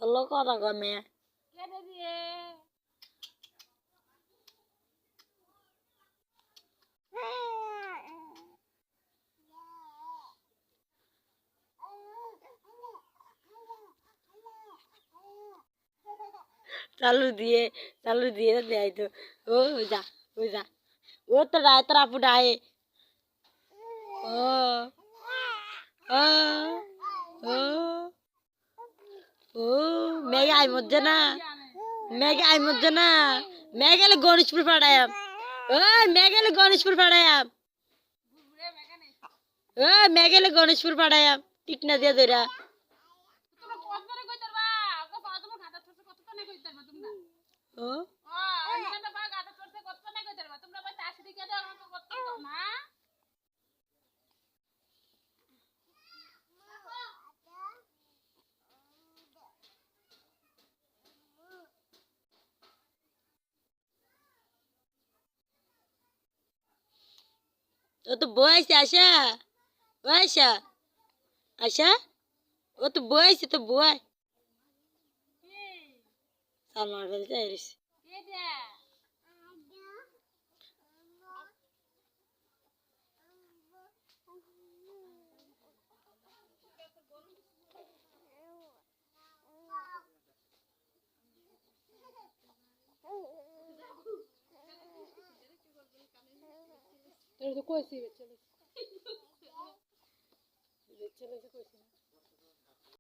তোলো কথা কমে কেটে দিয়ে চালু দিয়ে দেয় তো ও যা ও যা ও তো রায় তোর আপু ডায়ে ও ও ও ও মেঘে আই মজ্জা না মেঘে আই মজ্জা না মেঘেলে গণেশপুর পাড়ায়াম ওই মেঘেলে গণেশপুর পাড়ায়াম ওই মেঘেলে গণেশপুর পাড়ায়াম ঠিক না দিয়ে ধরা তোমরা কতবারে কইতার বা তোমার গাদা ছোট কত তো নাই কইতার বা তোমরা ও আমরা বা গাদা ছোট কত তো নাই কইতার বা তোমরা ভাই তাসি দিকে দাও আমাকে কত কম না ও তো বয়সে আশা বয়সা আশা ও তো বয়সে তো বয় সালমার ফেলতে আইরিস এটা তোর তো কইছি চলে চলে কইছি